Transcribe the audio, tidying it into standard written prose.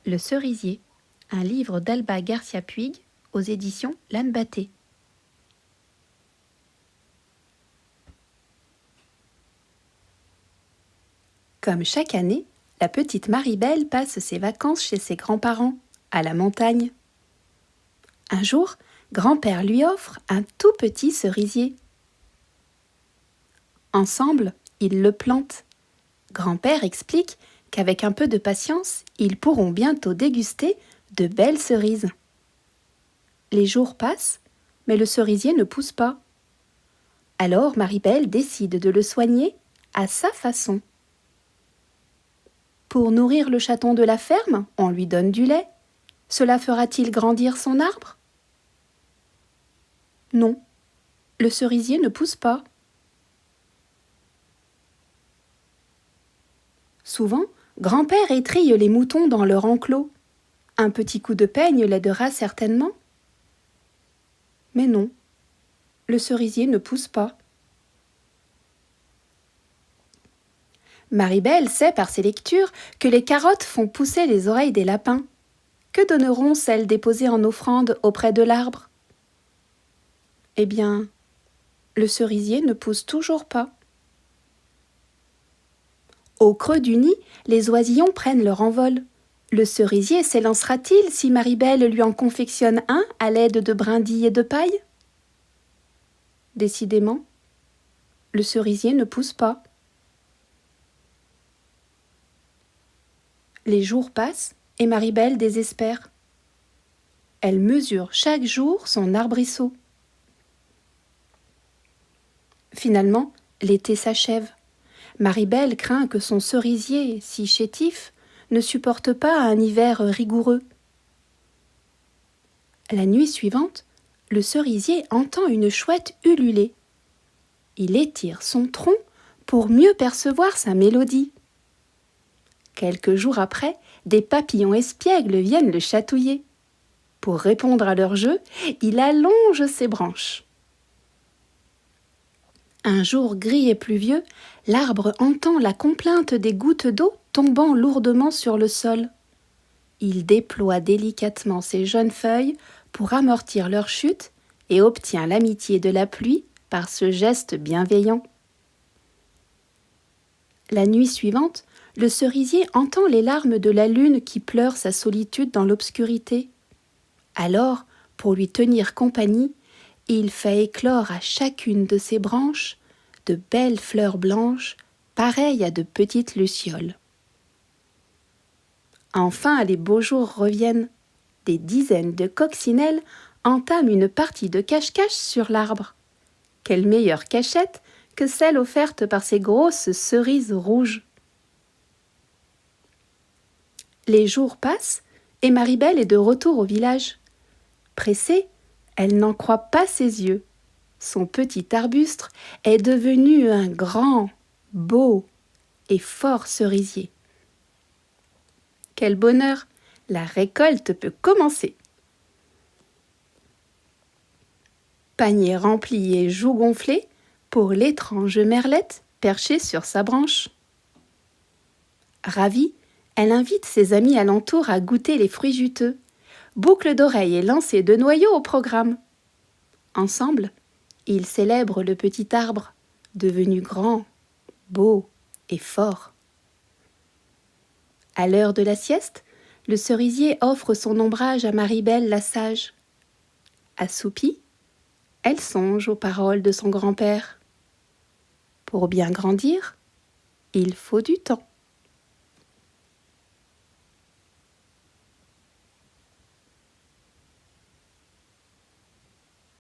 Le cerisier, un livre d'Alba Garcia Puig aux éditions L'Âne Battée. Comme chaque année, la petite Marie-Belle passe ses vacances chez ses grands-parents, à la montagne. Un jour, grand-père lui offre un tout petit cerisier. Ensemble, ils le plantent. Grand-père explique qu'avec un peu de patience, ils pourront bientôt déguster de belles cerises. Les jours passent, mais le cerisier ne pousse pas. Alors Marie-Belle décide de le soigner à sa façon. Pour nourrir le chaton de la ferme, on lui donne du lait. Cela fera-t-il grandir son arbre? Non, le cerisier ne pousse pas. Souvent, grand-père étrille les moutons dans leur enclos. Un petit coup de peigne l'aidera certainement. Mais non, le cerisier ne pousse pas. Marie-Belle sait par ses lectures que les carottes font pousser les oreilles des lapins. Que donneront celles déposées en offrande auprès de l'arbre? Eh bien, le cerisier ne pousse toujours pas. Au creux du nid, les oisillons prennent leur envol. Le cerisier s'élancera-t-il si Marie-Belle lui en confectionne un à l'aide de brindilles et de paille? Décidément, le cerisier ne pousse pas. Les jours passent et Marie-Belle désespère. Elle mesure chaque jour son arbrisseau. Finalement, l'été s'achève. Marie-Belle craint que son cerisier, si chétif, ne supporte pas un hiver rigoureux. La nuit suivante, le cerisier entend une chouette ululer. Il étire son tronc pour mieux percevoir sa mélodie. Quelques jours après, des papillons espiègles viennent le chatouiller. Pour répondre à leur jeu, il allonge ses branches. Un jour gris et pluvieux, l'arbre entend la complainte des gouttes d'eau tombant lourdement sur le sol. Il déploie délicatement ses jeunes feuilles pour amortir leur chute et obtient l'amitié de la pluie par ce geste bienveillant. La nuit suivante, le cerisier entend les larmes de la lune qui pleure sa solitude dans l'obscurité. Alors, pour lui tenir compagnie, il fait éclore à chacune de ses branches de belles fleurs blanches, pareilles à de petites lucioles. Enfin, les beaux jours reviennent. Des dizaines de coccinelles entament une partie de cache-cache sur l'arbre. Quelle meilleure cachette que celle offerte par ces grosses cerises rouges. Les jours passent et Marie-Belle est de retour au village. Pressée, elle n'en croit pas ses yeux. Son petit arbuste est devenu un grand, beau et fort cerisier. Quel bonheur! La récolte peut commencer. Panier rempli et joues gonflées pour l'étrange merlette perchée sur sa branche. Ravie, elle invite ses amis alentour à goûter les fruits juteux. Boucle d'oreilles et lancer de noyaux au programme. Ensemble, ils célèbrent le petit arbre, devenu grand, beau et fort. À l'heure de la sieste, le cerisier offre son ombrage à Marie-Belle la sage. Assoupie, elle songe aux paroles de son grand-père. Pour bien grandir, il faut du temps.